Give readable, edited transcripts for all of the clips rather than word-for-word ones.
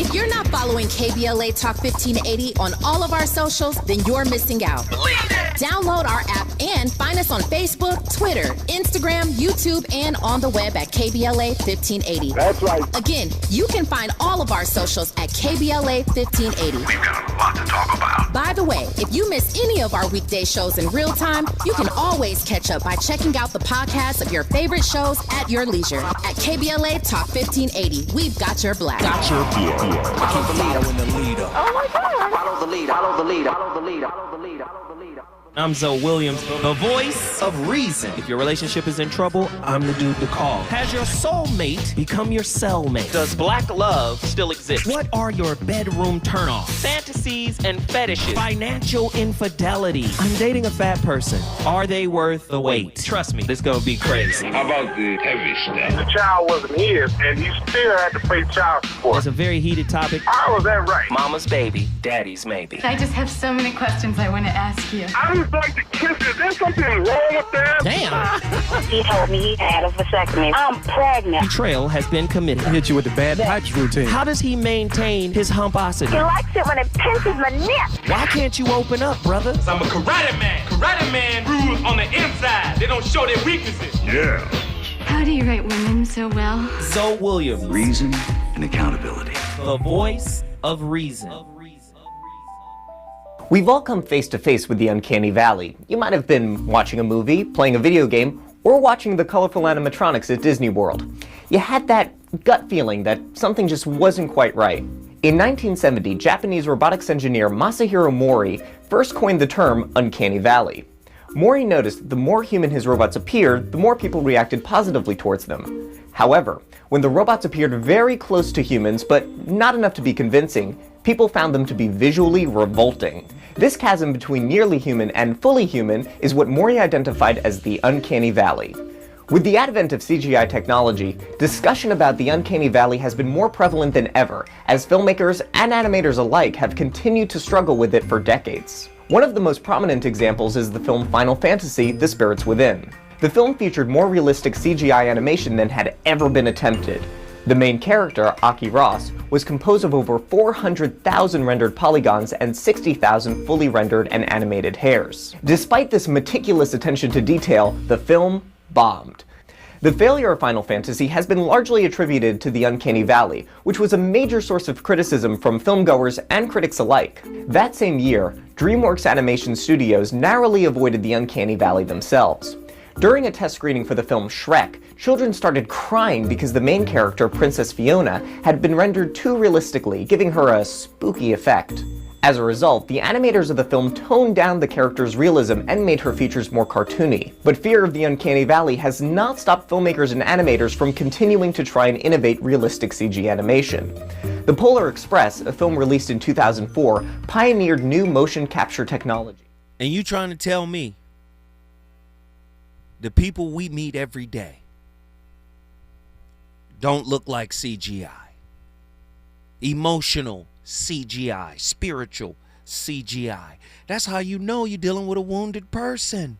If you're not following KBLA Talk 1580 on all of our socials, then you're missing out. Download our app and find us on Facebook, Twitter, Instagram, YouTube, and on the web at KBLA 1580. That's right. Again, you can find all of our socials at KBLA 1580. We've got a lot to talk about. By the way, if you miss any of our weekday shows in real time, you can always catch up by checking out the podcast of your favorite shows at your leisure. At KBLA Talk 1580, we've got your black. Got your Follow the leader. Oh my God. Follow the leader. Follow the leader. Follow the leader. Follow the leader. Follow the leader. I'm Zoe Williams, the voice of reason. If your relationship is in trouble, I'm the dude to call. Has your soulmate become your cellmate? Does black love still exist? What are your bedroom turnoffs? Fantasies and fetishes. Financial infidelity. I'm dating a fat person. Are they worth the wait? Trust me, this gonna be crazy. How about the heavy stuff? The child wasn't his, and he still had to pay child support. It's a very heated topic. How was that right? Mama's baby, daddy's maybe. I just have so many questions I want to ask you. I just like to kiss it. There's something wrong with that. Damn. He told me he had a vasectomy. I'm pregnant. Betrayal has been committed. Hit you with the bad pipes routine. How does he maintain his humposity? He likes it when it pinches my neck. Why can't you open up, brother? I'm a karate man. Karate man rules on the inside. They don't show their weaknesses. Yeah. How do you write women so well? Zoe Williams, Reason and accountability. the voice of reason. We've all come face to face with the uncanny valley. You might have been watching a movie, playing a video game, or watching the colorful animatronics at Disney World. You had that gut feeling that something just wasn't quite right. In 1970, Japanese robotics engineer Masahiro Mori first coined the term uncanny valley. Mori noticed that the more human his robots appeared, the more people reacted positively towards them. However, when the robots appeared very close to humans, but not enough to be convincing, people found them to be visually revolting. This chasm between nearly human and fully human is what Mori identified as the uncanny valley. With the advent of CGI technology, discussion about the uncanny valley has been more prevalent than ever, as filmmakers and animators alike have continued to struggle with it for decades. One of the most prominent examples is the film Final Fantasy: The Spirits Within. The film featured more realistic CGI animation than had ever been attempted. The main character, Aki Ross, was composed of over 400,000 rendered polygons and 60,000 fully rendered and animated hairs. Despite this meticulous attention to detail, the film bombed. The failure of Final Fantasy has been largely attributed to the uncanny valley, which was a major source of criticism from filmgoers and critics alike. That same year, DreamWorks Animation Studios narrowly avoided the uncanny valley themselves. During a test screening for the film Shrek, children started crying because the main character, Princess Fiona, had been rendered too realistically, giving her a spooky effect. As a result, the animators of the film toned down the character's realism and made her features more cartoony. But fear of the uncanny valley has not stopped filmmakers and animators from continuing to try and innovate realistic CG animation. The Polar Express, a film released in 2004, pioneered new motion capture technology. And you trying to tell me the people we meet every day don't look like CGI? Emotional CGI, spiritual CGI. That's how you know you're dealing with a wounded person.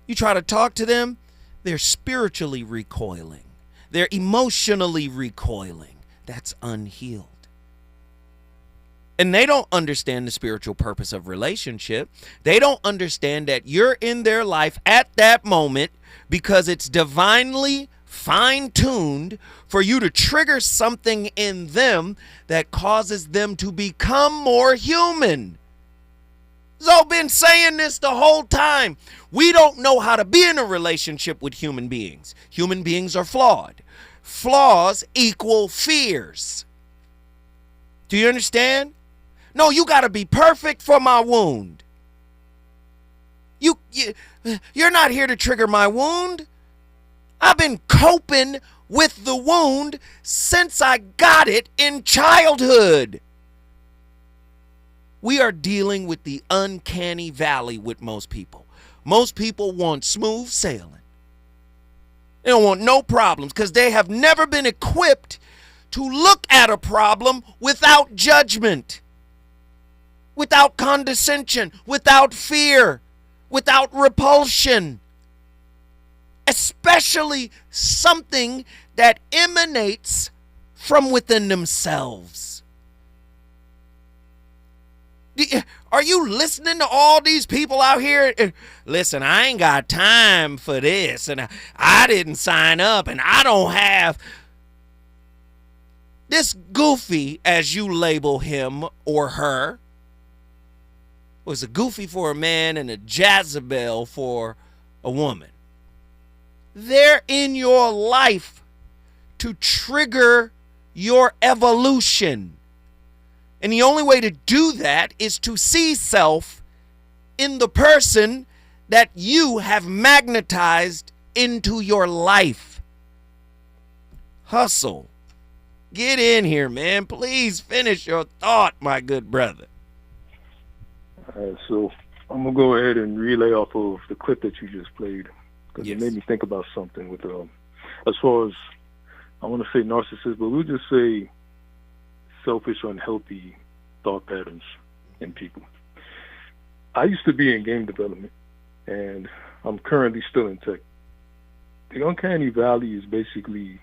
You try to talk to them, they're spiritually recoiling. They're emotionally recoiling. That's unhealed. And they don't understand the spiritual purpose of relationship. They don't understand that you're in their life at that moment because it's divinely fine-tuned for you to trigger something in them that causes them to become more human. So I've been saying this the whole time. We don't know how to be in a relationship with human beings. Human beings are flawed. Flaws equal fears. Do you understand? No, you got to be perfect for my wound. You're not here to trigger my wound. I've been coping with the wound since I got it in childhood. We are dealing with the uncanny valley with most people. Most people want smooth sailing. They don't want no problems because they have never been equipped to look at a problem without judgment, without condescension, without fear, without repulsion. Especially something that emanates from within themselves. Are you listening to all these people out here? Listen, I ain't got time for this, and I didn't sign up, and I don't have. This goofy, as you label him or her, was a goofy for a man and a Jezebel for a woman. They're in your life to trigger your evolution. And the only way to do that is to see self in the person that you have magnetized into your life. Hustle. Get in here, man. Please finish your thought, my good brother. All right, so I'm going to go ahead and relay off of the clip that you just played, because it made me think about something with, as far as, I want to say narcissist, but we'll just say selfish, unhealthy thought patterns in people. I used to be in game development, and I'm currently still in tech. The uncanny valley is basically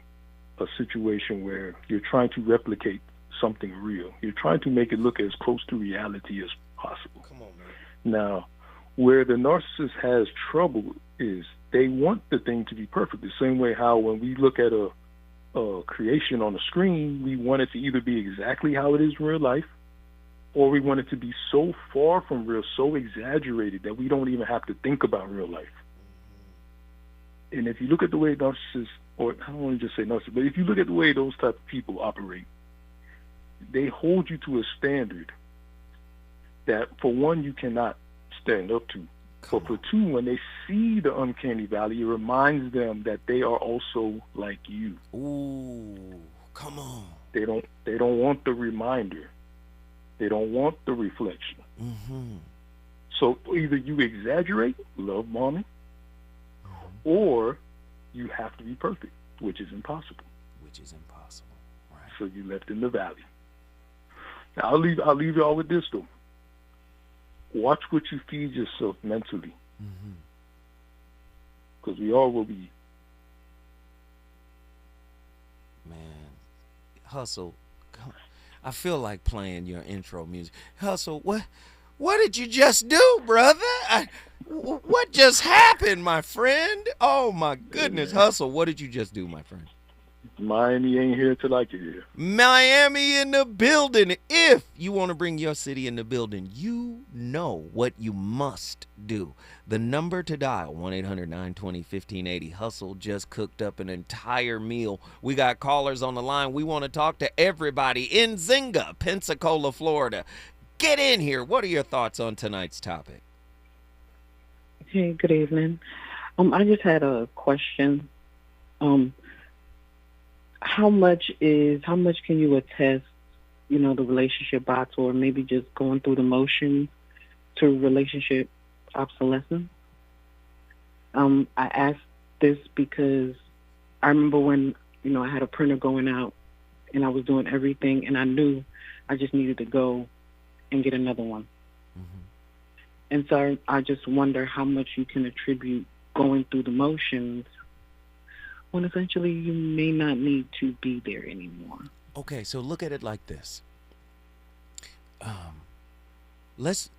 a situation where you're trying to replicate something real. You're trying to make it look as close to reality as possible. Come on, man. Now, where the narcissist has trouble is they want the thing to be perfect. The same way how when we look at a creation on a screen, we want it to either be exactly how it is in real life, or we want it to be so far from real, so exaggerated that we don't even have to think about real life. And if you look at the way narcissists, or I don't want to just say narcissists, but if you look at the way those type of people operate, they hold you to a standard that, for one, you cannot stand up to. But for two, when they see the uncanny valley, it reminds them that they are also like you. Ooh, come on. They don't want the reminder. They don't want the reflection. Mm-hmm. So either you exaggerate, love bombing, or you have to be perfect, which is impossible. Which is impossible, right? So you left in the valley. Now I'll leave y'all with this though. Watch what you feed yourself mentally, because we all will be. Man, Hustle, I feel like playing your intro music. Hustle, what did you just do, brother? What just happened, my friend? Oh my goodness, Hustle, what did you just do, my friend? Miami ain't here till I get here. Miami in the building. If you want to bring your city in the building, you know what you must do. The number to dial, 1-800-920-1580. Hustle just cooked up an entire meal. We got callers on the line. We want to talk to everybody in Zynga, Pensacola, Florida. Get in here. What are your thoughts on tonight's topic? Hey, good evening. I just had a question. How much can you attest, the relationship bots, or maybe just going through the motions to relationship obsolescence? I asked this because I remember when, I had a printer going out and I was doing everything and I knew I just needed to go and get another one. And so I just wonder how much you can attribute going through the motions when essentially you may not need to be there anymore. Okay, so look at it like this. Let's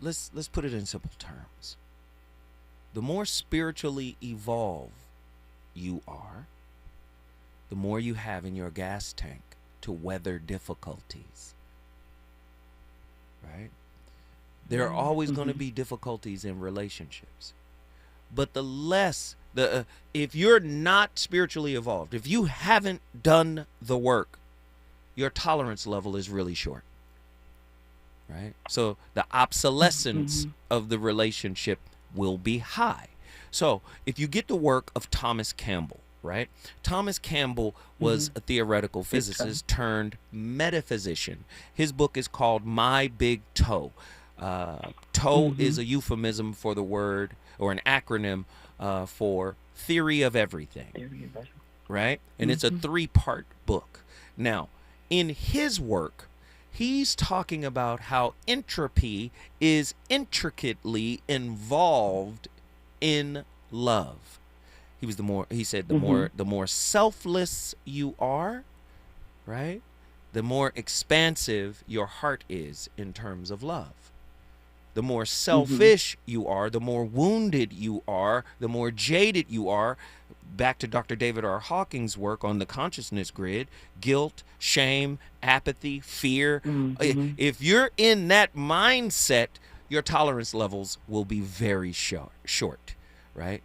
put it in simple terms. The more spiritually evolved you are, the more you have in your gas tank to weather difficulties. Right? There are always going to be difficulties in relationships. But the less, if you're not spiritually evolved, if you haven't done the work, your tolerance level is really short. Right? So the obsolescence of the relationship will be high. So if you get the work of Thomas Campbell, right? Thomas Campbell was a theoretical physicist turned metaphysician. His book is called My Big Toe. Toe is a euphemism for the word, or an acronym for theory of everything, right? And it's a 3-part book. Now, in his work, he's talking about how entropy is intricately involved in love. He said the more selfless you are, right? the more expansive your heart is in terms of love. The more selfish you are, the more wounded you are, the more jaded you are. Back to Dr. David R. Hawking's work on the consciousness grid, guilt, shame, apathy, fear. If you're in that mindset, your tolerance levels will be very short, right?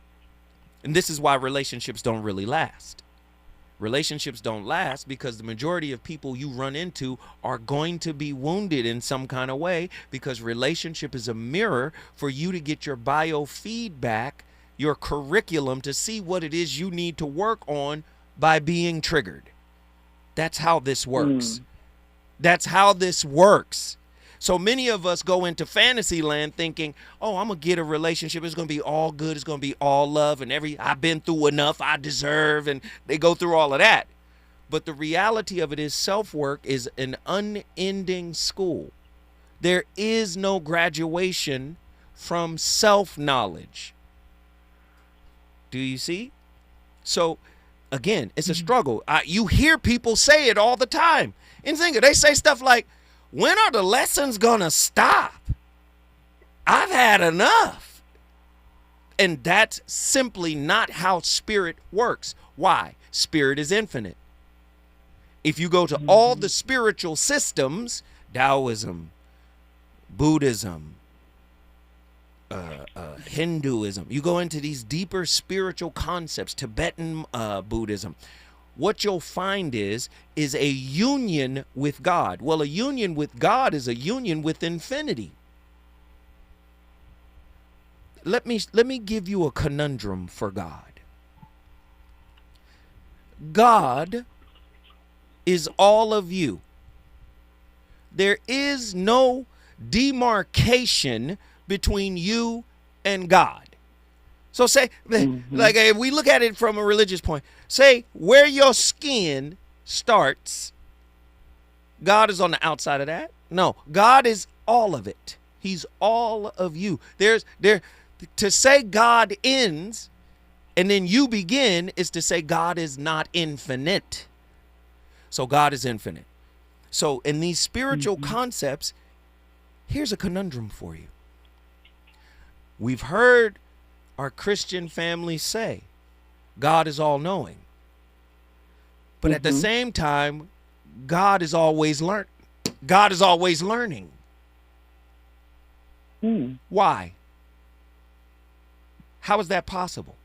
And this is why relationships don't really last. Relationships don't last because the majority of people you run into are going to be wounded in some kind of way, because relationship is a mirror for you to get your biofeedback, your curriculum, to see what it is you need to work on by being triggered. That's how this works. That's how this works. So many of us go into fantasy land thinking, oh, I'm going to get a relationship. It's going to be all good. It's going to be all love and I've been through enough. I deserve. And they go through all of that. But the reality of it is self-work is an unending school. There is no graduation from self-knowledge. Do you see? So again, it's a struggle. You hear people say it all the time. In Zinga, they say stuff like, when are the lessons gonna stop? I've had enough. And that's simply not how spirit works. Why? Spirit is infinite. If you go to all the spiritual systems, Taoism, Buddhism, Hinduism, you go into these deeper spiritual concepts, Tibetan Buddhism, what you'll find is a union with God. Well, a union with God is a union with infinity. Let me give you a conundrum for God. God is all of you. There is no demarcation between you and God. So say, like if we look at it from a religious point, say where your skin starts, God is on the outside of that. No, God is all of it. He's all of you. To say God ends and then you begin is to say God is not infinite. So God is infinite. So in these spiritual concepts, here's a conundrum for you. We've heard our Christian families say God is all knowing. But at the same time, God is always learning. Why? How is that possible?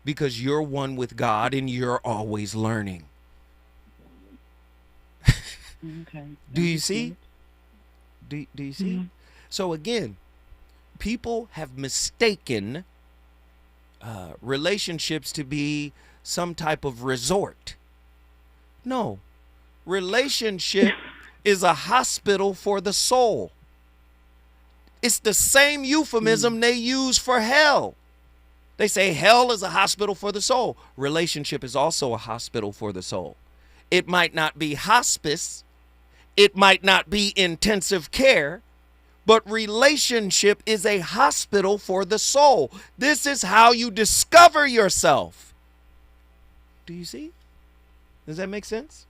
Because you're one with God and you're always learning. Do you see? Do you see? So again, people have mistaken relationships to be some type of resort. No, relationship is a hospital for the soul. It's the same euphemism they use for hell. They say hell is a hospital for the soul. Relationship is also a hospital for the soul. It might not be hospice. It might not be intensive care. But relationship is a hospital for the soul. This is how you discover yourself. Do you see? Does that make sense?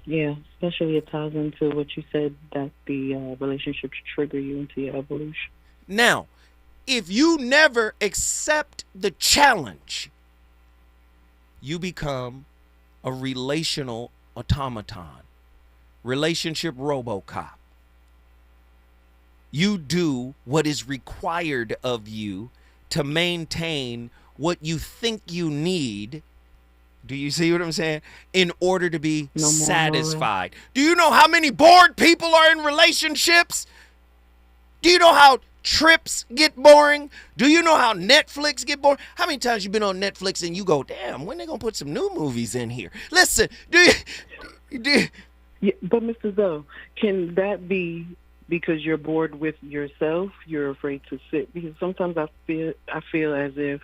Yeah, especially it ties into what you said, that the relationships trigger you into your evolution. Now, if you never accept the challenge, you become a relational automaton, relationship RoboCop. You do what is required of you to maintain what you think you need. Do you see what I'm saying? In order to be satisfied. Do you know how many bored people are in relationships? Do you know how trips get boring? Do you know how Netflix get boring? How many times you been on Netflix and you go, damn, when they gonna put some new movies in here? Listen, yeah, but Mr. Zoe, can that be because you're bored with yourself? You're afraid to sit? Because sometimes I feel as if,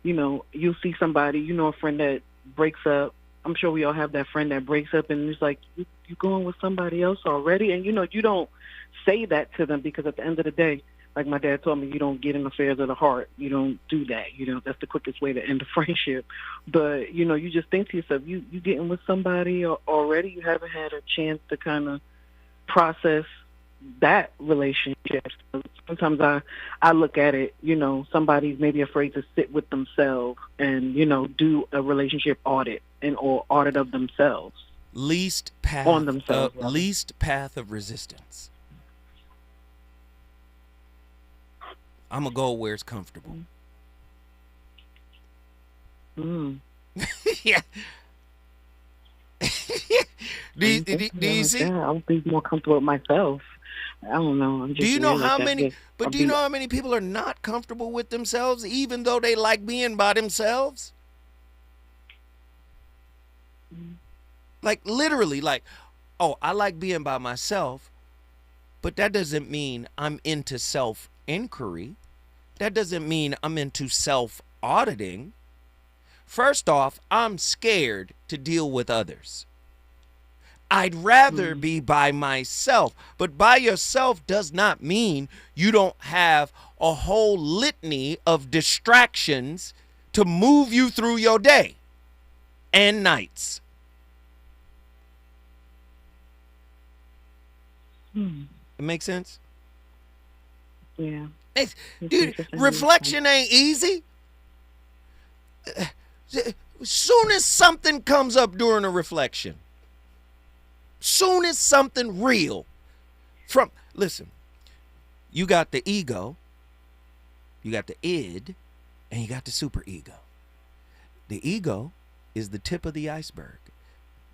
you'll see somebody, a friend that breaks up. I'm sure we all have that friend that breaks up and it's like, you going with somebody else already? And you don't say that to them, because at the end of the day, like my dad told me, you don't get in affairs of the heart. You don't do that. That's the quickest way to end a friendship. But, you just think to yourself, you getting with somebody already, you haven't had a chance to kind of process that relationship. So sometimes I look at it, somebody's maybe afraid to sit with themselves and, do a relationship audit or audit of themselves. Least path on themselves. Least path of resistance. I'm going to go where it's comfortable. Yeah. do you see? I would be more comfortable with myself. I don't know. Do you know how many? But do you know how many people are not comfortable with themselves, even though they like being by themselves? Like literally, like, oh, I like being by myself, but that doesn't mean I'm into self-inquiry. That doesn't mean I'm into self-auditing. First off, I'm scared to deal with others. I'd rather be by myself, but by yourself does not mean you don't have a whole litany of distractions to move you through your day and nights. It makes sense? Yeah. Dude, reflection ain't easy. Soon as something comes up during a reflection, soon as something real listen, you got the ego, you got the id, and you got the superego. The ego is the tip of the iceberg.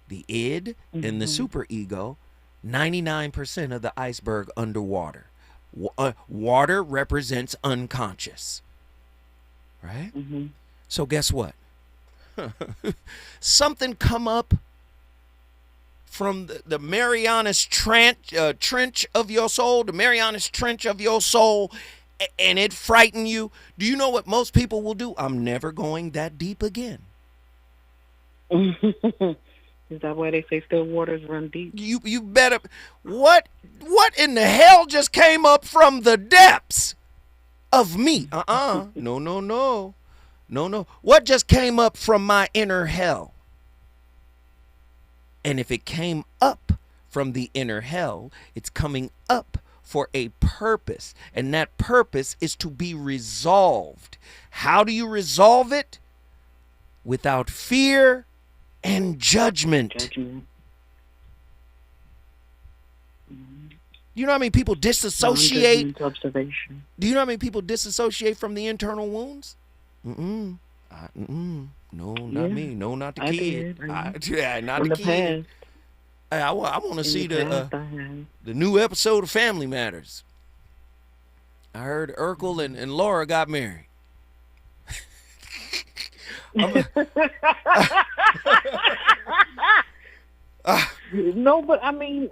The id and the superego, 99% of the iceberg underwater. Water represents unconscious, right? So guess what? Something come up from the Marianas trench of your soul, the Marianas Trench of your soul, and it frightened you. Do you know what most people will do? I'm never going that deep again. Is that why they say still waters run deep? You better. What in the hell just came up from the depths of me? No. What just came up from my inner hell? And if it came up from the inner hell, it's coming up for a purpose. And that purpose is to be resolved. How do you resolve it? Without fear and judgment. You know how many people disassociate? Observation. Do you know how many people disassociate from the internal wounds? No, not me. No, not the kid. Not the kid. Hey, I want to see the new episode of Family Matters. I heard Urkel and Laura got married. No, but I mean,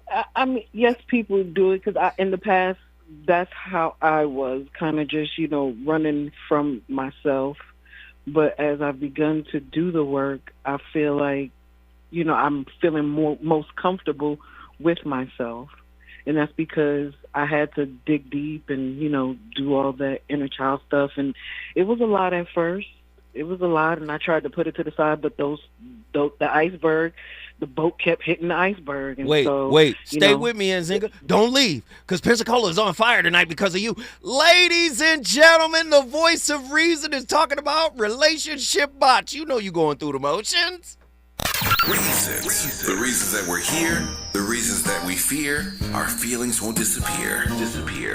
yes, people do it because in the past, that's how I was, kind of just, running from myself. But as I've begun to do the work, I feel like, I'm feeling most comfortable with myself. And that's because I had to dig deep and, do all that inner child stuff. And it was a lot at first. It was a lot, and I tried to put it to the side, but the iceberg, the boat kept hitting the iceberg. And wait. Stay with me, Nzinga. Don't leave, because Pensacola is on fire tonight because of you. Ladies and gentlemen, the voice of reason is talking about relationship bots. You know you going through the motions. Reasons. The reasons that we're here, the reasons that we fear, our feelings won't disappear.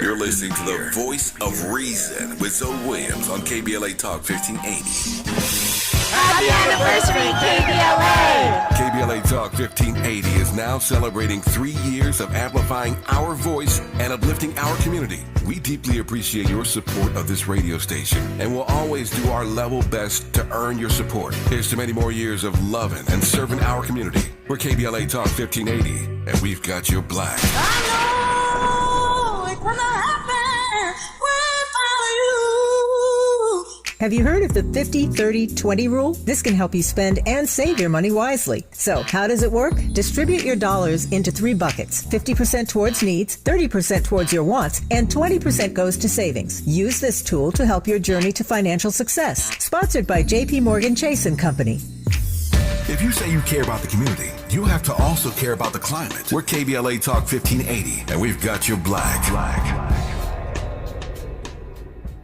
You're listening to the voice of reason with Zoe Williams on KBLA Talk 1580. Happy anniversary, KBLA! KBLA Talk 1580 is now celebrating 3 years of amplifying our voice and uplifting our community. We deeply appreciate your support of this radio station and will always do our level best to earn your support. Here's to many more years of loving and serving our community. We're KBLA Talk 1580, and we've got your black. I know it's gonna happen without you. Have you heard of the 50-30-20 rule? This can help you spend and save your money wisely. So, how does it work? Distribute your dollars into 3 buckets. 50% towards needs, 30% towards your wants, and 20% goes to savings. Use this tool to help your journey to financial success. Sponsored by JP Morgan Chase & Company. If you say you care about the community, you have to also care about the climate. We're KBLA Talk 1580, and we've got your black.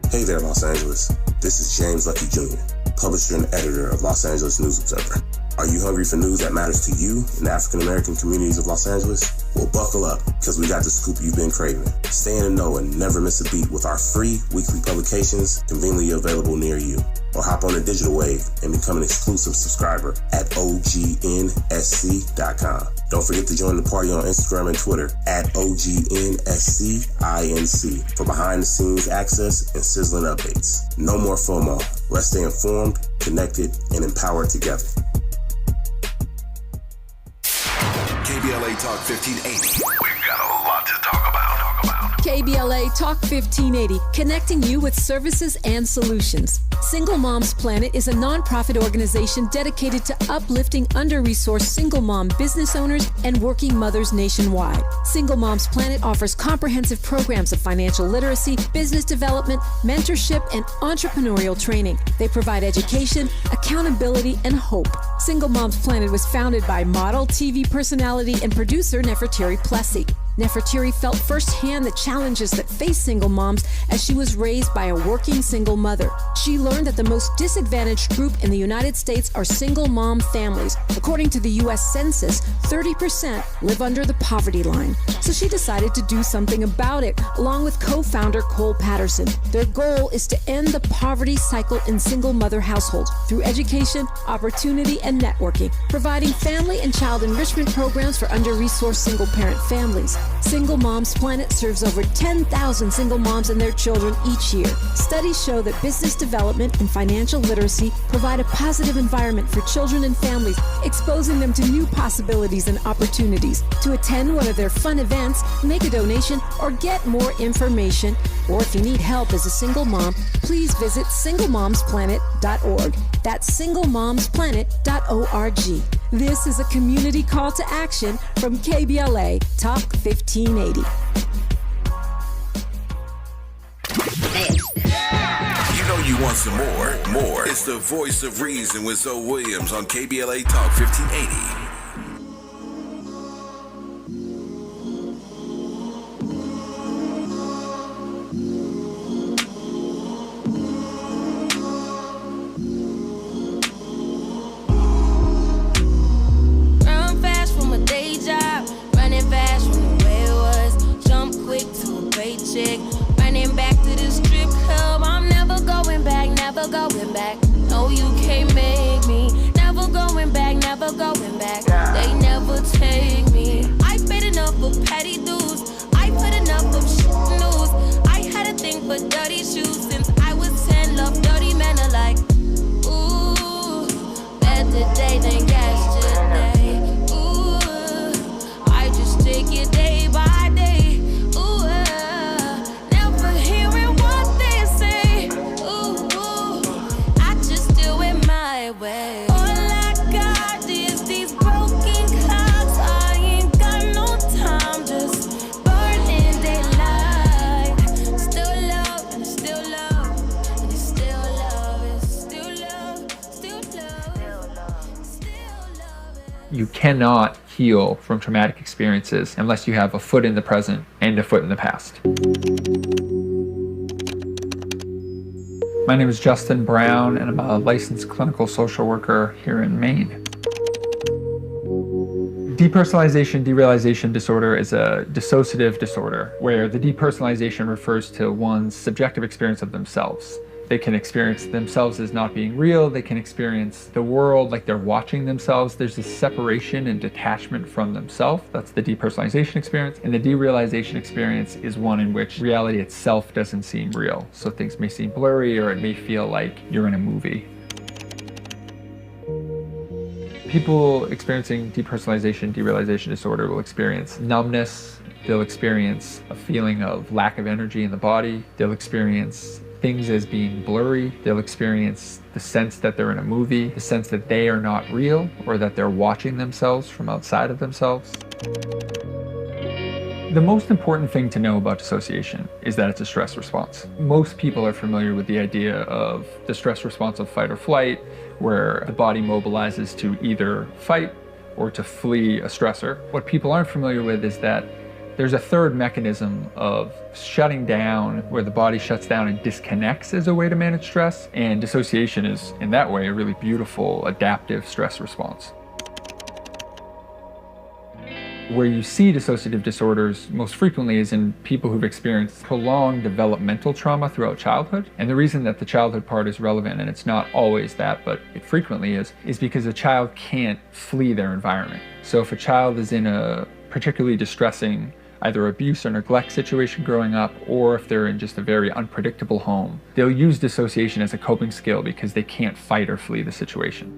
Hey there, Los Angeles. This is James Lucky Jr., publisher and editor of Los Angeles News Observer. Are you hungry for news that matters to you in the African-American communities of Los Angeles? Well, buckle up, because we got the scoop you've been craving. Stay in the know and never miss a beat with our free weekly publications conveniently available near you. Or hop on the digital wave and become an exclusive subscriber at OGNSC.com. Don't forget to join the party on Instagram and Twitter at OGNSCINC for behind-the-scenes access and sizzling updates. No more FOMO. Let's stay informed, connected, and empowered together. KBLA Talk 1580. We've got a lot to talk about. KBLA Talk 1580, connecting you with services and solutions. Single Moms Planet is a nonprofit organization dedicated to uplifting under-resourced single mom business owners and working mothers nationwide. Single Moms Planet offers comprehensive programs of financial literacy, business development, mentorship, and entrepreneurial training. They provide education, accountability, and hope. Single Moms Planet was founded by model, TV personality, and producer Nefertari Plessy. Nefertari felt firsthand the challenges that face single moms as she was raised by a working single mother. She learned that the most disadvantaged group in the United States are single mom families. According to the U.S. Census, 30% live under the poverty line. So she decided to do something about it, along with co-founder Cole Patterson. Their goal is to end the poverty cycle in single mother households through education, opportunity, and networking, providing family and child enrichment programs for under-resourced single-parent families. Single Moms Planet serves over 10,000 single moms and their children each year. Studies show that business development and financial literacy provide a positive environment for children and families, exposing them to new possibilities and opportunities. To attend one of their fun events, make a donation, or get more information, or if you need help as a single mom, please visit singlemomsplanet.org. That's singlemomsplanet.org. This is a community call to action from KBLA Talk 1580. You know you want some more. It's the voice of reason with Zoe Williams on KBLA Talk 1580. Running back to the strip club, I'm never going back, never going back. No, you can't make me. Never going back, never going back. They never take me. I paid enough for petty dues. I put enough of news. I had a thing for dirty shoes since I was 10. Love dirty men alike. Ooh, better day than yesterday. Ooh, I just take it day by day. Way. All I got is these broken clouds. I ain't got no time, just burning daylight. Still love and still love and it's still love, it's still love, still love, still love. You cannot heal from traumatic experiences unless you have a foot in the present and a foot in the past. My name is Justin Brown, and I'm a licensed clinical social worker here in Maine. Depersonalization derealization disorder is a dissociative disorder where the depersonalization refers to one's subjective experience of themselves. They can experience themselves as not being real. They can experience the world like they're watching themselves. There's a separation and detachment from themselves. That's the depersonalization experience. And the derealization experience is one in which reality itself doesn't seem real. So things may seem blurry, or it may feel like you're in a movie. People experiencing depersonalization derealization disorder will experience numbness. They'll experience a feeling of lack of energy in the body. They'll experience things as being blurry. They'll experience the sense that they're in a movie, the sense that they are not real, or that they're watching themselves from outside of themselves. The most important thing to know about dissociation is that it's a stress response. Most people are familiar with the idea of the stress response of fight or flight, where the body mobilizes to either fight or to flee a stressor. What people aren't familiar with is that there's a third mechanism of shutting down, where the body shuts down and disconnects as a way to manage stress, and dissociation is, in that way, a really beautiful adaptive stress response. Where you see dissociative disorders most frequently is in people who've experienced prolonged developmental trauma throughout childhood. And the reason that the childhood part is relevant, and it's not always that, but it frequently is because a child can't flee their environment. So if a child is in a particularly distressing either abuse or neglect situation growing up, or if they're in just a very unpredictable home, they'll use dissociation as a coping skill because they can't fight or flee the situation.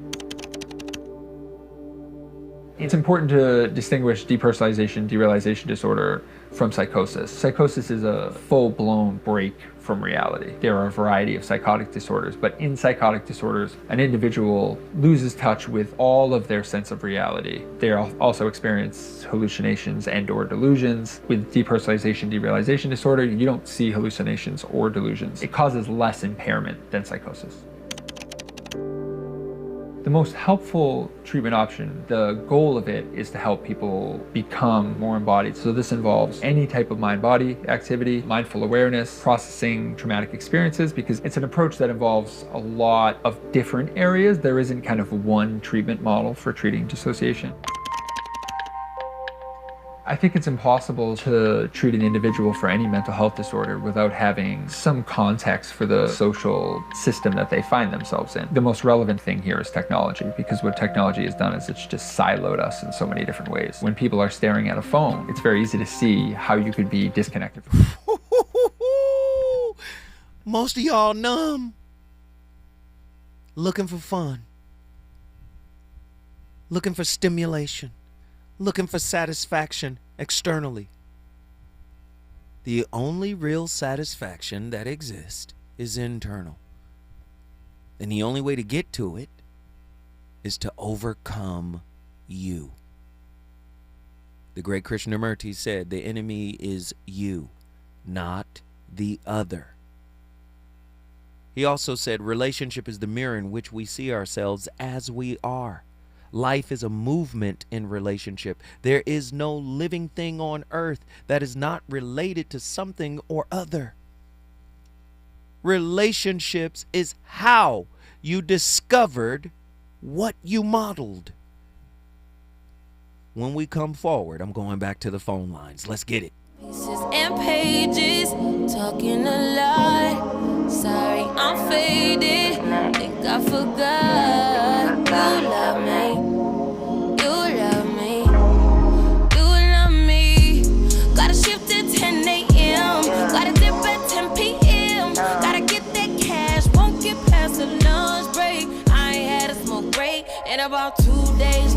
It's important to distinguish depersonalization, derealization disorder from psychosis. Psychosis is a full-blown break from reality. There are a variety of psychotic disorders, but in psychotic disorders, an individual loses touch with all of their sense of reality. They also experience hallucinations and/or delusions. With depersonalization, derealization disorder, you don't see hallucinations or delusions. It causes less impairment than psychosis. The most helpful treatment option, the goal of it is to help people become more embodied. So this involves any type of mind-body activity, mindful awareness, processing traumatic experiences, because it's an approach that involves a lot of different areas. There isn't kind of one treatment model for treating dissociation. I think it's impossible to treat an individual for any mental health disorder without having some context for the social system that they find themselves in. The most relevant thing here is technology, because what technology has done is it's just siloed us in so many different ways. When people are staring at a phone, it's very easy to see how you could be disconnected from it. Most of y'all numb, looking for fun, looking for stimulation, looking for satisfaction externally. The only real satisfaction that exists is internal. And the only way to get to it is to overcome you. The great Krishnamurti said, the enemy is you, not the other. He also said, relationship is the mirror in which we see ourselves as we are. Life is a movement in relationship. There is no living thing on earth that is not related to something or other. Relationships is how you discovered what you modeled. When we come forward, I'm going back to the phone lines. Let's get it. Pieces and pages, talking a lot. Sorry, I'm faded. Think I forgot. You love me. You love me. You love me. Gotta shift at 10 a.m. Gotta dip at 10 p.m. Gotta get that cash. Won't get past the lunch break. I ain't had a smoke break in about 2 days.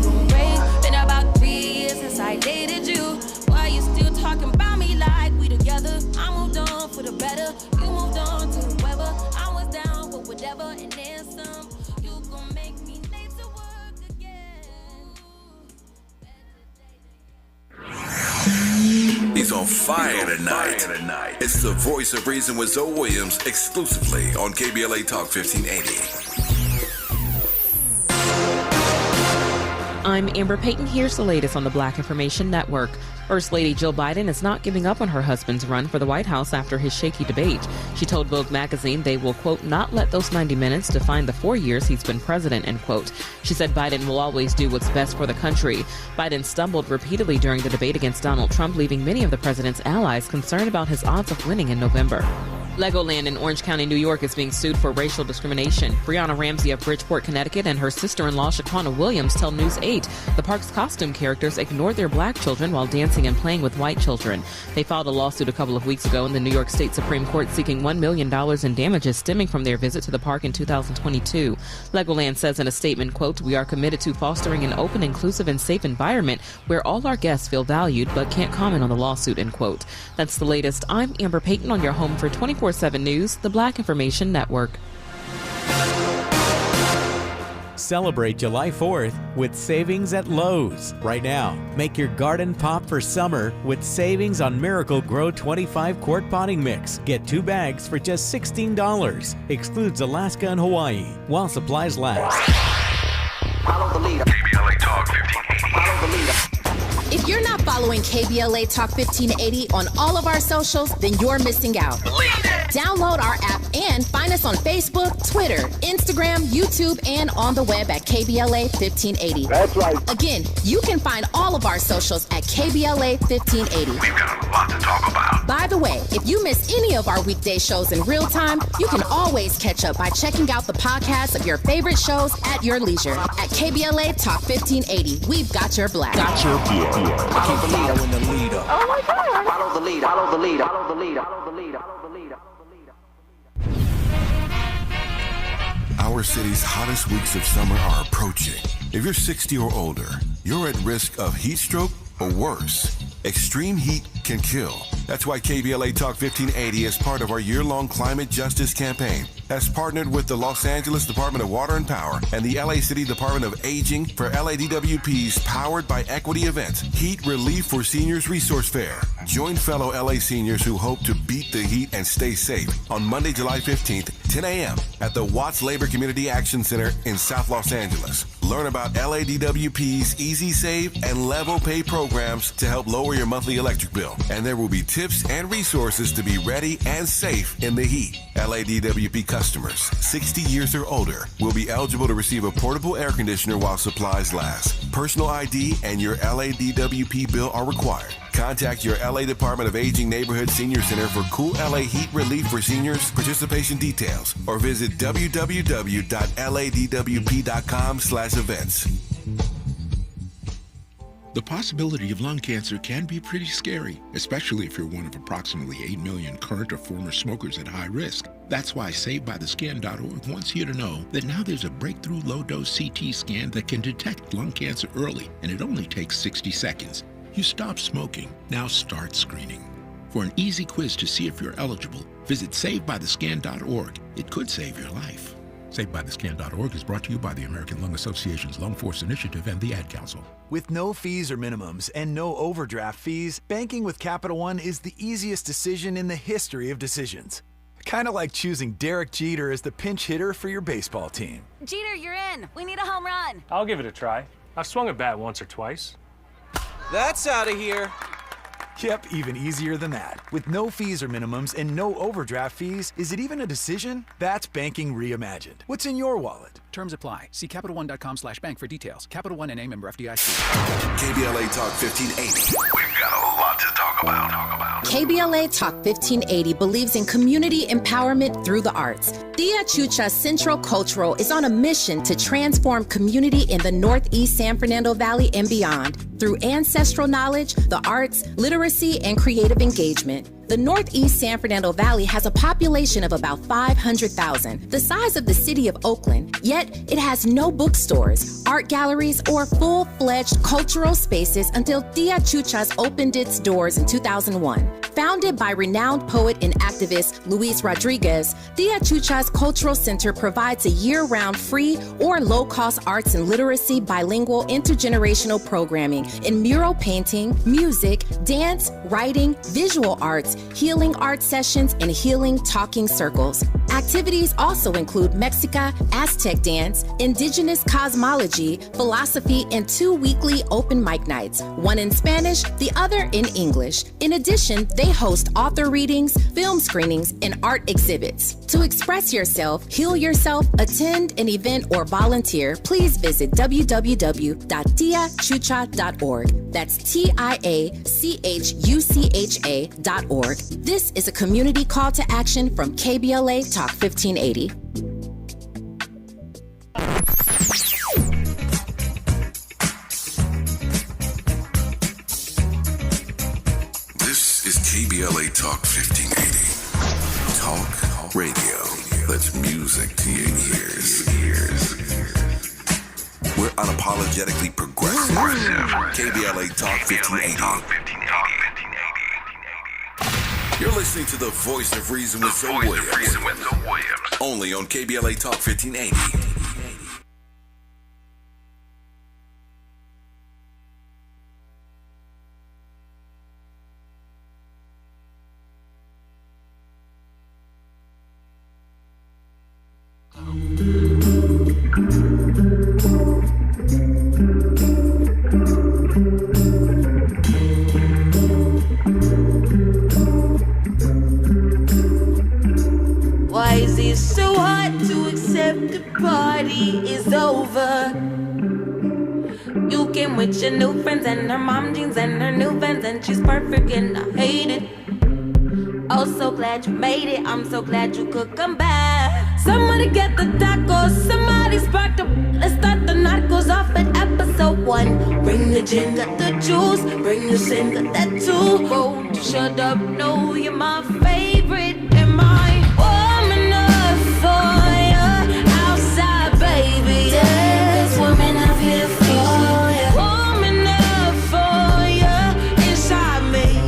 Been about 3 years since I dated you. Why you still talking about me like we together? I moved on for the better. You moved on to whoever. I was down for whatever and then some. You gon' make me late to work again. He's on fire tonight. It's the voice of reason with Zoe Williams, exclusively on KBLA Talk 1580. I'm Amber Payton. Here's the latest on the Black Information Network. First Lady Jill Biden is not giving up on her husband's run for the White House after his shaky debate. She told Vogue magazine they will, quote, not let those 90 minutes define the 4 years he's been president, end quote. She said Biden will always do what's best for the country. Biden stumbled repeatedly during the debate against Donald Trump, leaving many of the president's allies concerned about his odds of winning in November. Legoland in Orange County, New York is being sued for racial discrimination. Brianna Ramsey of Bridgeport, Connecticut, and her sister-in-law, Shaquana Williams, tell News 8 the park's costume characters ignored their black children while dancing and playing with white children. They filed a lawsuit a couple of weeks ago in the New York State Supreme Court seeking $1 million in damages stemming from their visit to the park in 2022. Legoland says in a statement, quote, we are committed to fostering an open, inclusive, and safe environment where all our guests feel valued but can't comment on the lawsuit, end quote. That's the latest. I'm Amber Payton on your home for 24 24/7 News, the Black Information Network. Celebrate July 4th with savings at Lowe's. Right now, make your garden pop for summer with savings on Miracle Grow 25 quart potting mix. Get 2 bags for just $16. Excludes Alaska and Hawaii while supplies last. Follow the leader. KBLA Talk 1580. Follow the leader. If you're not following KBLA Talk 1580 on all of our socials, then you're missing out. Download our app and find us on Facebook, Twitter, Instagram, YouTube, and on the web at KBLA 1580. That's right. Again, you can find all of our socials at KBLA 1580. We've got a lot to talk about. By the way, if you miss any of our weekday shows in real time, you can always catch up by checking out the podcast of your favorite shows at your leisure. At KBLA Talk 1580, we've got your black. Got your beer. Follow the leader. When the leader. Oh my God. Follow the leader. Follow the leader. Follow the leader. Follow the leader. Follow the leader. Our city's hottest weeks of summer are approaching. If you're 60 or older, you're at risk of heat stroke or worse. Extreme heat can kill. That's why KBLA Talk 1580 is part of our year-long climate justice campaign. Has partnered with the Los Angeles Department of Water and Power and the LA City Department of Aging for LADWP's Powered by Equity event, Heat Relief for Seniors Resource Fair. Join fellow LA seniors who hope to beat the heat and stay safe on Monday, July 15th, 10 a.m. at the Watts Labor Community Action Center in South Los Angeles. Learn about LADWP's Easy Save and Level Pay programs to help lower your monthly electric bill. And there will be tips and resources to be ready and safe in the heat. LADWP customers 60 years or older will be eligible to receive a portable air conditioner while supplies last. Personal ID and your LADWP bill are required. Contact your LA Department of Aging Neighborhood Senior Center for Cool LA Heat Relief for Seniors participation details or visit www.ladwp.com/events. The possibility of lung cancer can be pretty scary, especially if you're one of approximately 8 million current or former smokers at high risk. That's why SaveByTheScan.org wants you to know that now there's a breakthrough low-dose CT scan that can detect lung cancer early, and it only takes 60 seconds. You stop smoking, now start screening. For an easy quiz to see if you're eligible, visit SaveByTheScan.org. It could save your life. SaveByTheScan.org is brought to you by the American Lung Association's Lung Force Initiative and the Ad Council. With no fees or minimums and no overdraft fees, banking with Capital One is the easiest decision in the history of decisions. Kind of like choosing Derek Jeter as the pinch hitter for your baseball team. Jeter, you're in. We need a home run. I'll give it a try. I've swung a bat once or twice. That's out of here. Yep, even easier than that. With no fees or minimums and no overdraft fees, is it even a decision? That's banking reimagined. What's in your wallet? Terms apply. See CapitalOne.com/bank for details. Capital One N.A. member FDIC. KBLA Talk 1580. We've got a lot to talk about. KBLA Talk 1580 believes in community empowerment through the arts. Tia Chucha Central Cultural is on a mission to transform community in the Northeast San Fernando Valley and beyond through ancestral knowledge, the arts, literacy, and creative engagement. The Northeast San Fernando Valley has a population of about 500,000, the size of the city of Oakland, yet it has no bookstores, art galleries, or full-fledged cultural spaces until Tia Chuchas opened its doors in 2001. Founded by renowned poet and activist Luis Rodriguez, Tia Chuchas Cultural Center provides a year-round free or low-cost arts and literacy bilingual intergenerational programming in mural painting, music, dance, writing, visual arts, healing art sessions, and healing talking circles. Activities also include Mexica, Aztec dance, indigenous cosmology, philosophy, and 2 weekly open mic nights, one in Spanish, the other in English. In addition, they host author readings, film screenings, and art exhibits. To express yourself, heal yourself, attend an event, or volunteer, please visit www.tiachucha.org. That's TIACHUCHA.org. This is a community call to action from KBLA Talk 1580. This is KBLA Talk 1580. Talk radio. That's music to your ears. We're unapologetically progressive. KBLA Talk 1580. You're listening to the Voice of Reason with Zoe Williams. Only on KBLA Talk 1580. Why is it so hard to accept the party is over? You came with your new friends and her mom jeans and her new Vans, and she's perfect and I hate it. Oh, so glad you made it. I'm so glad you could come back. Somebody get the tacos. Somebody spark the. Let's start the narcos off at episode 1. Bring the gin, got the juice. Bring the sin, got that too. Won't you shut up? No, you're my favorite. Am I warm enough for you? Outside, baby. Yes, warm enough here for you. Warm enough for you. Inside me.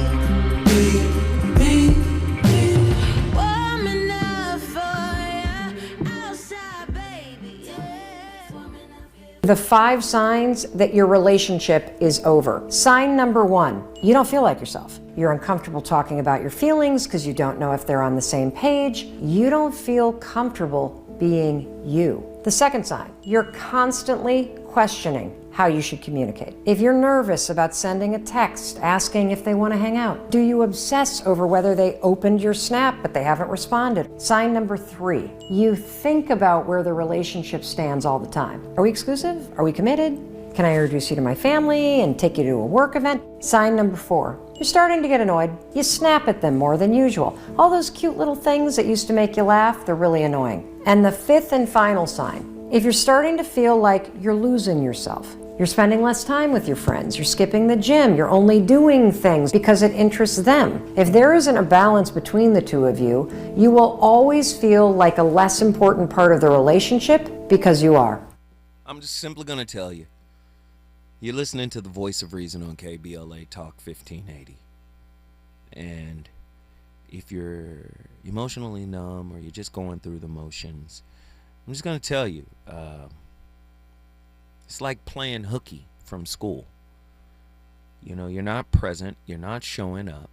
The 5 signs that your relationship is over. Sign number 1, you don't feel like yourself. You're uncomfortable talking about your feelings because you don't know if they're on the same page. You don't feel comfortable being you. The second sign, you're constantly questioning how you should communicate. If you're nervous about sending a text asking if they want to hang out, do you obsess over whether they opened your Snap but they haven't responded? Sign number 3, you think about where the relationship stands all the time. Are we exclusive? Are we committed? Can I introduce you to my family and take you to a work event? Sign number 4, you're starting to get annoyed. You snap at them more than usual. All those cute little things that used to make you laugh, they're really annoying. And the 5th and final sign, if you're starting to feel like you're losing yourself, you're spending less time with your friends, you're skipping the gym, you're only doing things because it interests them. If there isn't a balance between the two of you, you will always feel like a less important part of the relationship because you are. I'm just simply going to tell you, you're listening to the Voice of Reason on KBLA Talk 1580. And if you're emotionally numb or you're just going through the motions, I'm just going to tell you, it's like playing hooky from school. You know, you're not present, you're not showing up,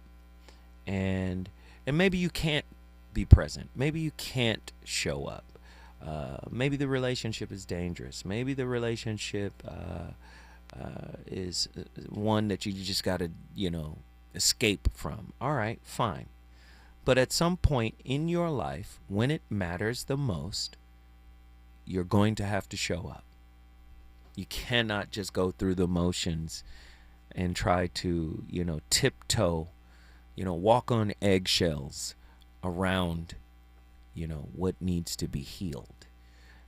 and maybe you can't be present. Maybe you can't show up. Maybe the relationship is dangerous. Maybe the relationship is one that you just got to, escape from. All right, fine. But at some point in your life, when it matters the most, you're going to have to show up. You cannot just go through the motions and try to, tiptoe, walk on eggshells around, what needs to be healed.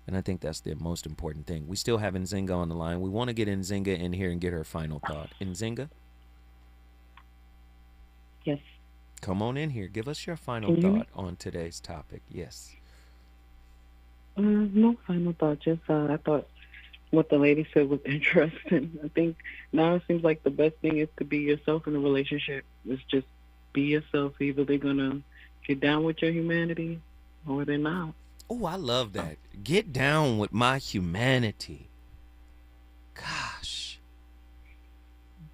And I think that's the most important thing. We still have Nzinga on the line. We want to get Nzinga in here and get her final thought. Nzinga? Yes. Come on in here. Give us your final thought on today's topic. Yes. No final thought. Just I thought what the lady said was interesting. I think now it seems like the best thing is to be yourself in a relationship. Is just be yourself. Either they're going to get down with your humanity or they're not. Oh, I love that. Get down with my humanity. Gosh.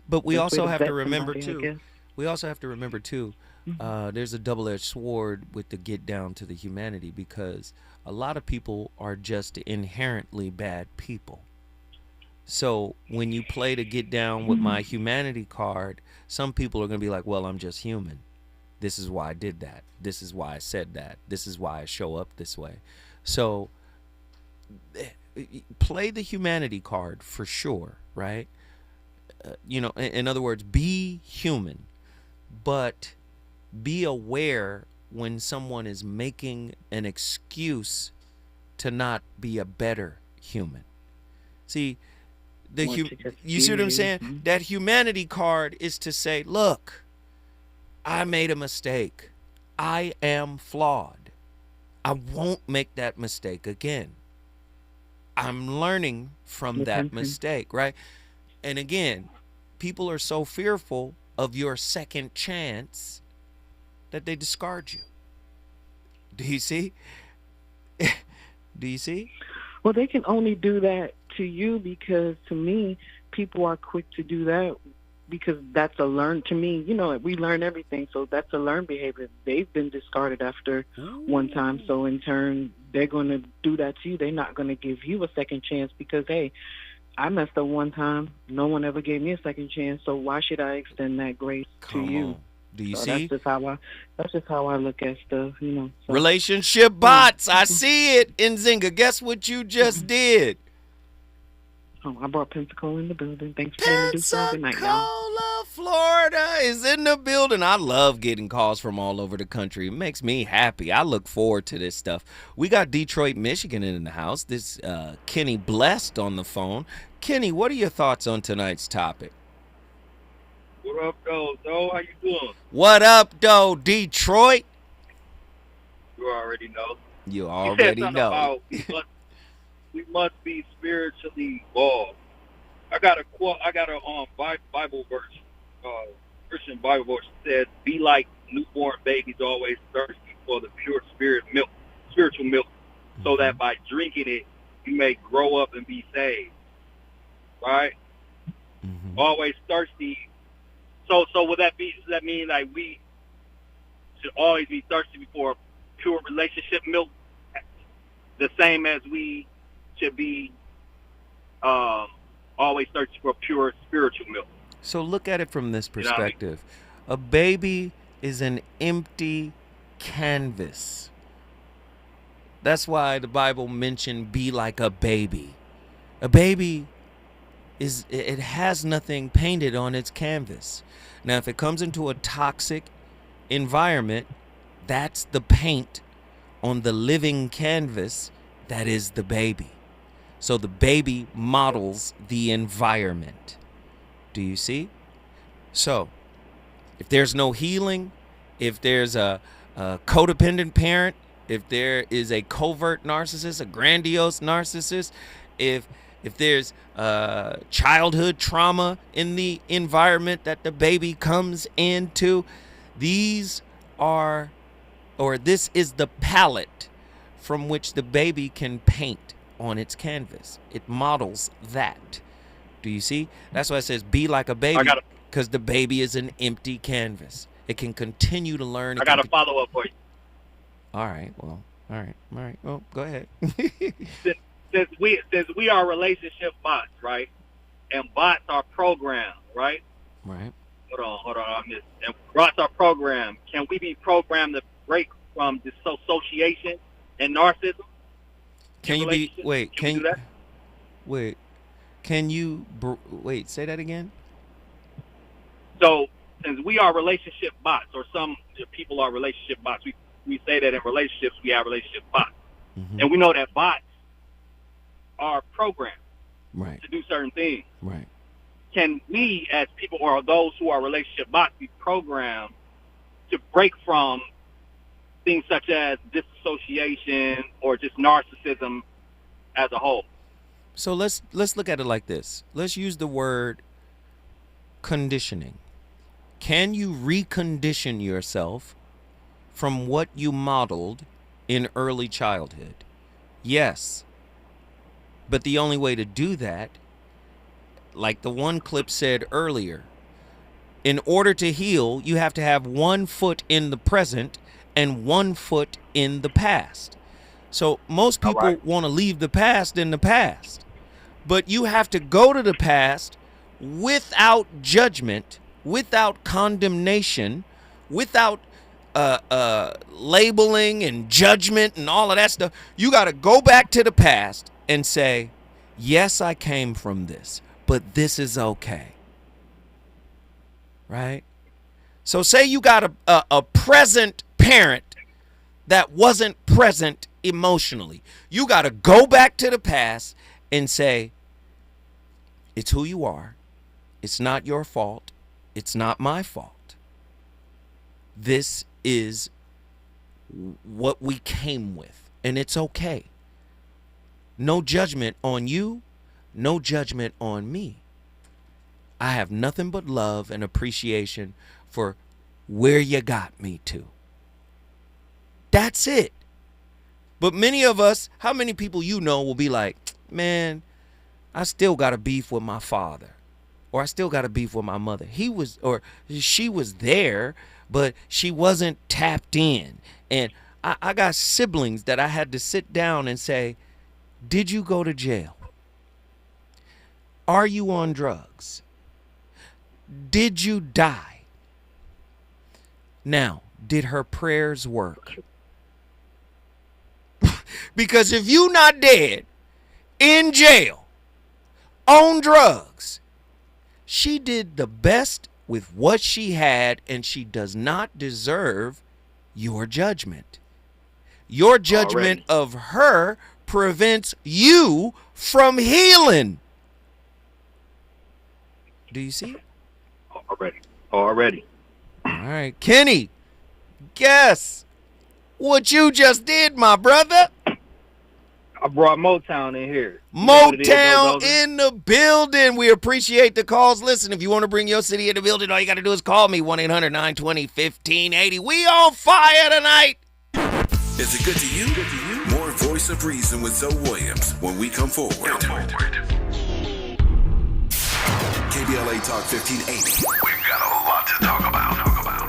But we also have to remember, too. We also have to remember, too, there's a double-edged sword with the get down to the humanity, because a lot of people are just inherently bad people. So when you play to get down with my humanity card, some people are going to be like, well, I'm just human. This is why I did that. This is why I said that. This is why I show up this way. So play the humanity card for sure, right? In other words, be human, but be aware when someone is making an excuse to not be a better human. See, you see what I'm saying? Mm-hmm. That humanity card is to say, look, I made a mistake. I am flawed. I won't make that mistake again. I'm learning from that mistake, right? And again, people are so fearful of your second chance that they discard you. Do you see? Do you see? Well, they can only do that to you because, to me, people are quick to do that because that's a learned, to me, you know, we learn everything, so that's a learned behavior. They've been discarded after one time, so in turn, they're going to do that to you. They're not going to give you a second chance because, hey, I messed up one time. No one ever gave me a second chance, so why should I extend that grace to you? Do you so see? That's just how I look at stuff, you know. So. Relationship bots. I see it. Nzinga, guess what you just did? Oh, I brought Pensacola in the building. Thanks for introducing me. Pensacola, Florida is in the building. I love getting calls from all over the country. It makes me happy. I look forward to this stuff. We got Detroit, Michigan in the house. This Kenny Blessed on the phone. Kenny, what are your thoughts on tonight's topic? What up, though? How you doing? What up, though, Detroit? You already know. You already know. About we must be spiritually evolved. I got a quote. I got a Bible verse, Christian Bible verse that says, "Be like newborn babies, always thirsty for the pure spiritual milk, so that by drinking it, you may grow up and be saved." Right? Mm-hmm. Always thirsty. So would that be? Does that mean like we should always be thirsty for pure relationship milk, the same as we should be always thirsty for pure spiritual milk? So look at it from this perspective. You know what I mean? A baby is an empty canvas. That's why the Bible mentioned be like a baby. A baby it has nothing painted on its canvas. Now, if it comes into a toxic environment, that's the paint on the living canvas that is the baby. So the baby models the environment. Do you see? So if there's no healing, if there's a codependent parent, if there is a covert narcissist, a grandiose narcissist, if there's childhood trauma in the environment that the baby comes into, this is the palette from which the baby can paint on its canvas. It models that. Do you see? That's why it says be like a baby, because the baby is an empty canvas. It can continue to learn. I got a follow-up for you. All right. Well, all right. Well, go ahead. Since we are relationship bots, right? And bots are programmed, right? Right. Hold on. And bots are programmed. Can we be programmed to break from dissociation and narcissism? Can you be? Wait. Can you? Wait. Can you? Wait. Say that again. So, since we are relationship bots, or some people are relationship bots, we say that in relationships we have relationship bots, and we know that bots are programmed to do certain things. Right. Can we, as people or those who are relationship bots, be programmed to break from things such as disassociation or just narcissism as a whole? So let's look at it like this. Let's use the word conditioning. Can you recondition yourself from what you modeled in early childhood? Yes. But the only way to do that, like the one clip said earlier, in order to heal, you have to have 1 foot in the present and 1 foot in the past. So most people want to leave the past in the past, but you have to go to the past without judgment, without condemnation, without labeling and judgment and all of that stuff. You got to go back to the past and say, yes, I came from this, but this is okay. Right? So say you got a present parent that wasn't present emotionally. You got to go back to the past and say, it's who you are. It's not your fault. It's not my fault. This is what we came with, and it's okay. No judgment on you, no judgment on me. I have nothing but love and appreciation for where you got me to. That's it. But many of us, how many people you know will be like, man, I still got a beef with my father, or I still got a beef with my mother. She was there, but she wasn't tapped in. And I got siblings that I had to sit down and say, did you go to jail? Are you on drugs? Did you die? Now, did her prayers work? Because if you not dead, in jail, on drugs, she did the best with what she had, and she does not deserve your judgment. Your judgment of her prevents you from healing. Do you see it? Already. All right. Kenny, guess what you just did, my brother? I brought Motown in here. Motown in the building. We appreciate the calls. Listen, if you want to bring your city in the building, all you got to do is call me, 1-800-920-1580. We on fire tonight. Is it good to you? More Voice of Reason with Zoe Williams when we come forward. KBLA Talk 1580. We've got a lot to talk about.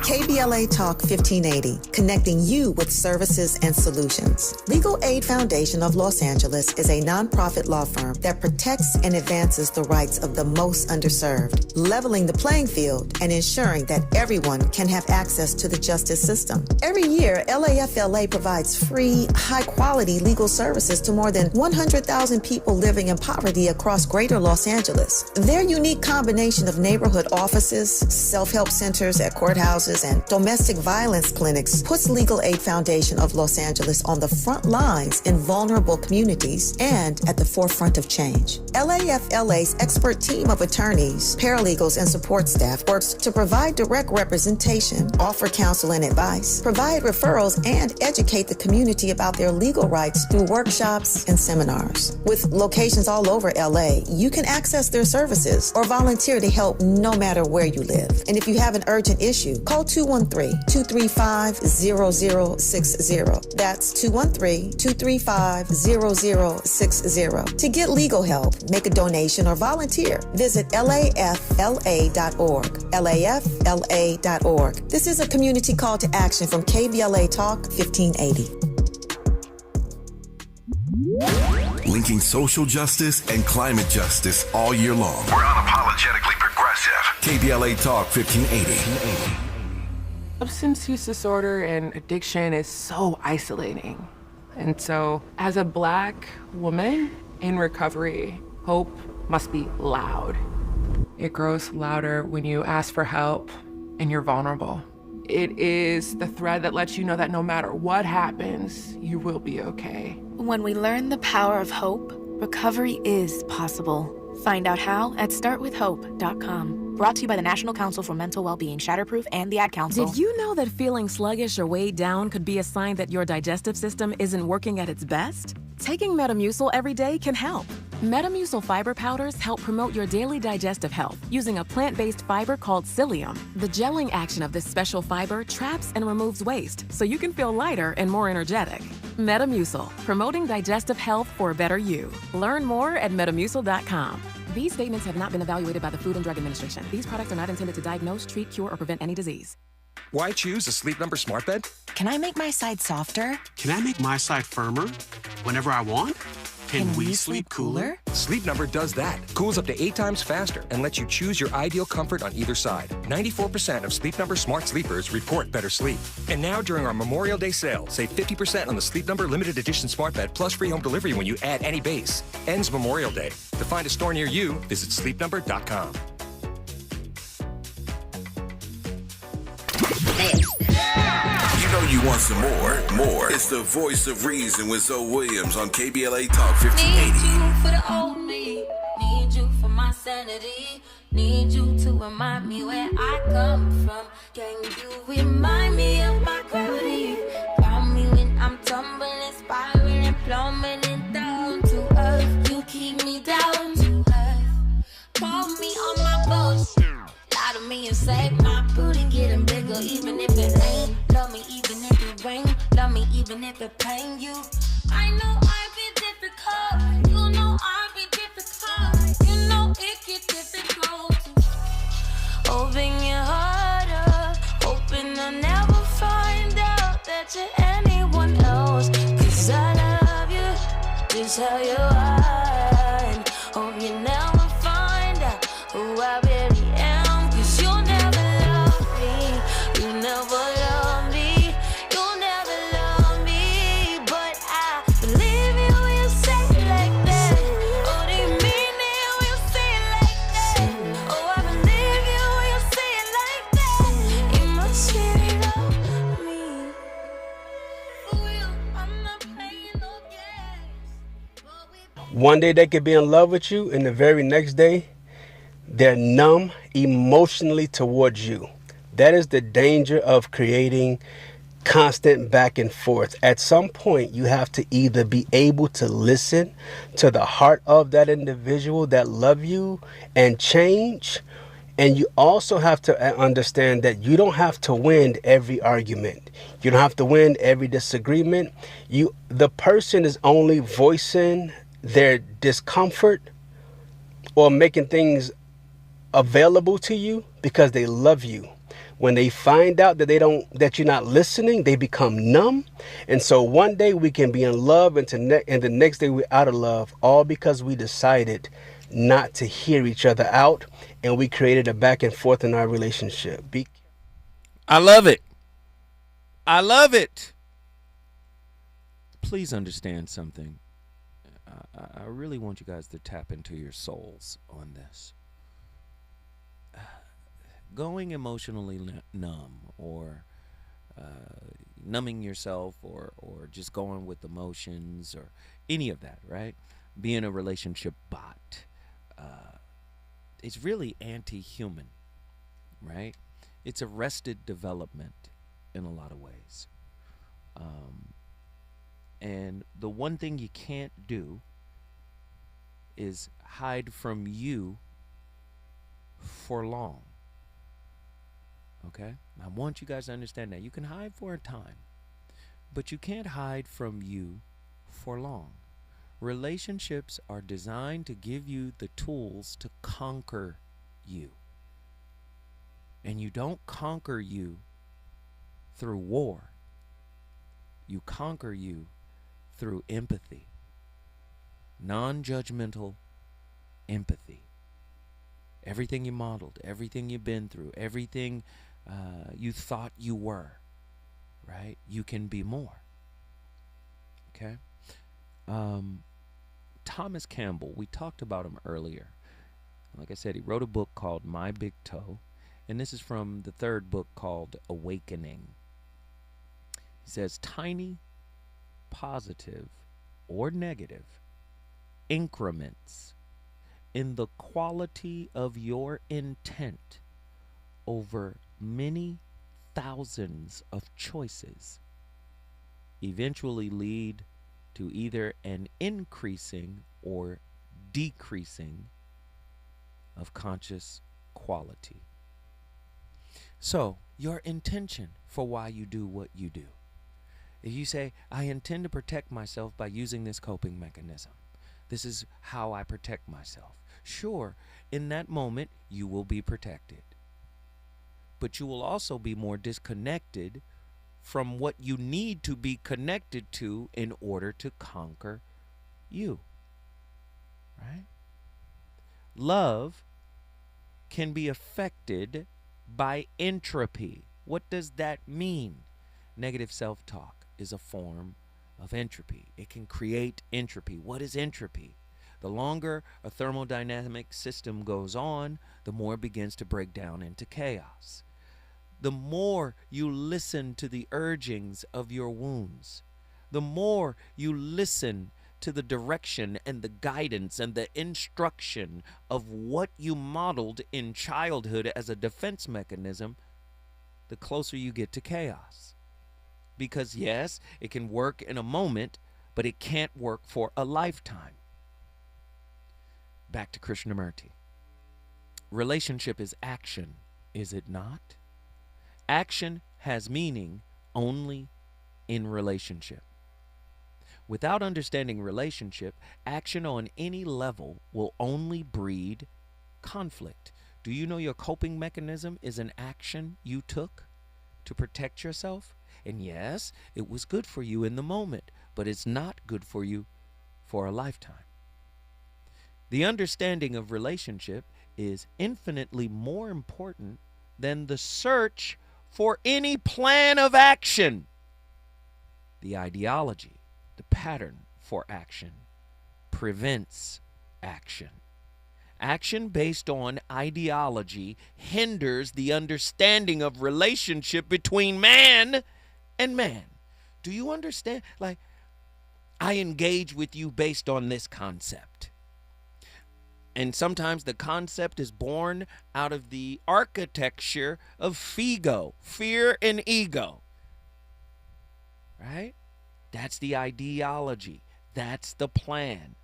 KBLA Talk 1580, connecting you with services and solutions. Legal Aid Foundation of Los Angeles is a nonprofit law firm that protects and advances the rights of the most underserved, leveling the playing field and ensuring that everyone can have access to the justice system. Every year, LAFLA provides free, high-quality legal services to more than 100,000 people living in poverty across greater Los Angeles. Their unique combination of neighborhood offices, self-help centers at courthouses, and domestic violence clinics puts Legal Aid Foundation of Los Angeles on the front lines in vulnerable communities and at the forefront of change. LAFLA's expert team of attorneys, paralegals, and support staff works to provide direct representation, offer counsel and advice, provide referrals, and educate the community about their legal rights through workshops and seminars. With locations all over LA, you can access their services or volunteer to help no matter where you live. And if you have an urgent issue, call 213-235-0060. That's 213-235-0060. To get legal help, make a donation, or volunteer, visit LAFLA.org. LAFLA.org. This is a community call to action from KBLA Talk 1580. Linking social justice and climate justice all year long. We're unapologetically progressive. KBLA Talk 1580. Substance use disorder and addiction is so isolating. And so, as a Black woman in recovery, hope must be loud. It grows louder when you ask for help and you're vulnerable. It is the thread that lets you know that no matter what happens, you will be okay. When we learn the power of hope, recovery is possible. Find out how at startwithhope.com. Brought to you by the National Council for Mental Wellbeing, Shatterproof, and the Ad Council. Did you know that feeling sluggish or weighed down could be a sign that your digestive system isn't working at its best? Taking Metamucil every day can help. Metamucil fiber powders help promote your daily digestive health using a plant-based fiber called psyllium. The gelling action of this special fiber traps and removes waste so you can feel lighter and more energetic. Metamucil, promoting digestive health for a better you. Learn more at metamucil.com. These statements have not been evaluated by the Food and Drug Administration. These products are not intended to diagnose, treat, cure, or prevent any disease. Why choose a Sleep Number smart bed? Can I make my side softer? Can I make my side firmer whenever I want? Can we sleep cooler? Sleep Number does that. Cools up to 8 times faster and lets you choose your ideal comfort on either side. 94% of Sleep Number smart sleepers report better sleep. And now during our Memorial Day sale, save 50% on the Sleep Number limited edition smart bed plus free home delivery when you add any base. Ends Memorial Day. To find a store near you, visit sleepnumber.com. You know you want some more. It's the Voice of Reason with Zoe Williams on KBLA Talk 1580. Need you for the old me. Need you for my sanity. Need you to remind me where I come from. Can you remind me of my gravity? Call me when I'm tumbling, spiraling, plummeting down to earth. You keep me down to earth. Call me on my boat. Lie to me and say my booty getting bigger, even if it ain't. Love me even if it rain. Love me even even if it pain you. I know I be difficult, you know I be difficult, you know it get difficult. Open your heart up, hoping I'll never find out that you're anyone else. 'Cause I love you just how you are, and hope you never find out who I really am. 'Cause you'll never love me, you never love me, you'll never love me. But I believe you when you say it like that. Oh, do you mean it when you say it like that? Oh, I believe you when you say it like that. You must really love me. For real, I'm not playing no games. One day they could be in love with you, and the very next day they're numb emotionally towards you. That is the danger of creating constant back and forth. At some point, you have to either be able to listen to the heart of that individual that love you and change. And you also have to understand that you don't have to win every argument. You don't have to win every disagreement. The person is only voicing their discomfort or making things available to you because they love you. When they find out that you're not listening, they become numb. And so one day we can be in love and the next day we're out of love, all because we decided not to hear each other out, and we created a back and forth in our relationship. I love it. I love it. Please understand something. I really want you guys to tap into your souls on this. Going emotionally numb or numbing yourself or just going with emotions or any of that, right? Being a relationship bot. It's really anti-human, right? It's arrested development in a lot of ways. And the one thing you can't do is hide from you for long. Okay? I want you guys to understand that. You can hide for a time, but you can't hide from you for long. Relationships are designed to give you the tools to conquer you. And you don't conquer you through war. You conquer you through empathy. Non-judgmental empathy. Everything you modeled, everything you've been through, everything you thought you were, right? You can be more. Okay? Thomas Campbell, we talked about him earlier. Like I said, he wrote a book called My Big Toe, and this is from the third book called Awakening. He says, tiny, positive, or negative increments in the quality of your intent over many thousands of choices eventually lead to either an increasing or decreasing of conscious quality. So, your intention for why you do what you do. If you say, I intend to protect myself by using this coping mechanism. This is how I protect myself. Sure, in that moment, you will be protected. But you will also be more disconnected from what you need to be connected to in order to conquer you. Right? Love can be affected by entropy. What does that mean? Negative self-talk is a form of entropy. It can create entropy. What is entropy? The longer a thermodynamic system goes on, the more it begins to break down into chaos. The more you listen to the urgings of your wounds, the more you listen to the direction and the guidance and the instruction of what you modeled in childhood as a defense mechanism, the closer you get to chaos. Because yes, it can work in a moment, but it can't work for a lifetime. Back to Krishnamurti. Relationship is action, is it not? Action has meaning only in relationship. Without understanding relationship, action on any level will only breed conflict. Do you know your coping mechanism is an action you took to protect yourself? And yes, it was good for you in the moment, but it's not good for you for a lifetime. The understanding of relationship is infinitely more important than the search for any plan of action. The ideology, the pattern for action, prevents action. Action based on ideology hinders the understanding of relationship between man and man. Do you understand? Like, I engage with you based on this concept. And sometimes the concept is born out of the architecture of FIGO, fear and ego. Right? That's the ideology. That's the plan.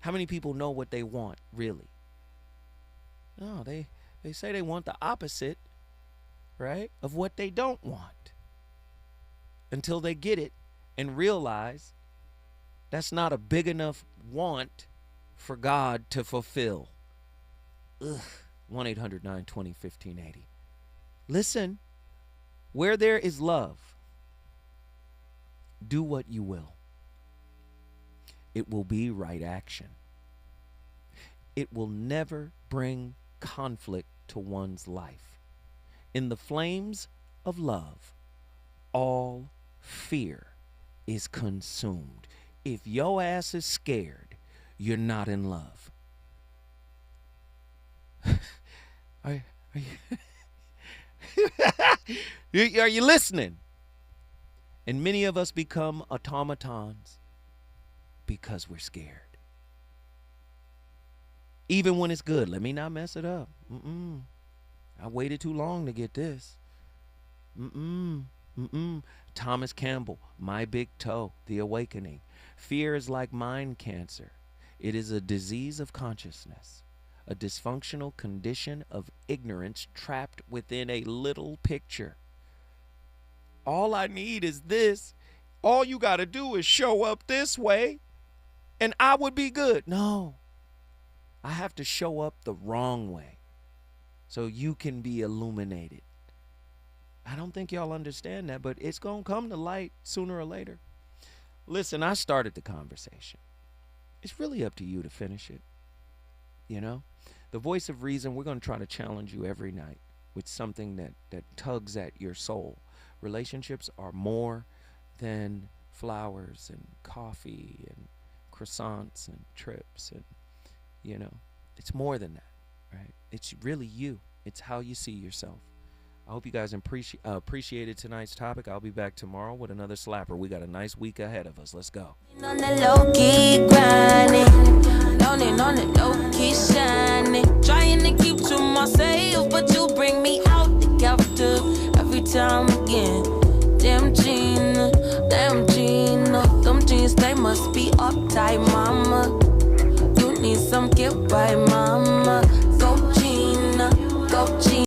How many people know what they want, really? No, they say they want the opposite, right, of what they don't want. Until they get it and realize that's not a big enough want for God to fulfill. 1-800-920-1580. Listen, where there is love, do what you will. It will be right action. It will never bring conflict to one's life. In the flames of love, all fear is consumed. If your ass is scared, you're not in love. Are you listening? And many of us become automatons because we're scared. Even when it's good, let me not mess it up. I waited too long to get this. Thomas Campbell, My Big Toe, The Awakening. Fear is like mind cancer. It is a disease of consciousness, a dysfunctional condition of ignorance trapped within a little picture. All I need is this. All you got to do is show up this way, and I would be good. No, I have to show up the wrong way so you can be illuminated. I don't think y'all understand that, but it's going to come to light sooner or later. Listen, I started the conversation. It's really up to you to finish it. You know, the voice of reason, we're going to try to challenge you every night with something that tugs at your soul. Relationships are more than flowers and coffee and croissants and trips, and you know, it's more than that, right? It's really you. It's how you see yourself. I hope you guys appreciated tonight's topic. I'll be back tomorrow with another slapper. We got a nice week ahead of us. Let's go. On the low key grinding, on the low key shining, trying to keep to myself, but you bring me out the counter every time again. Damn Gina, them jeans, they must be uptight, mama. You need some get right, mama. Go Gina, go Gina.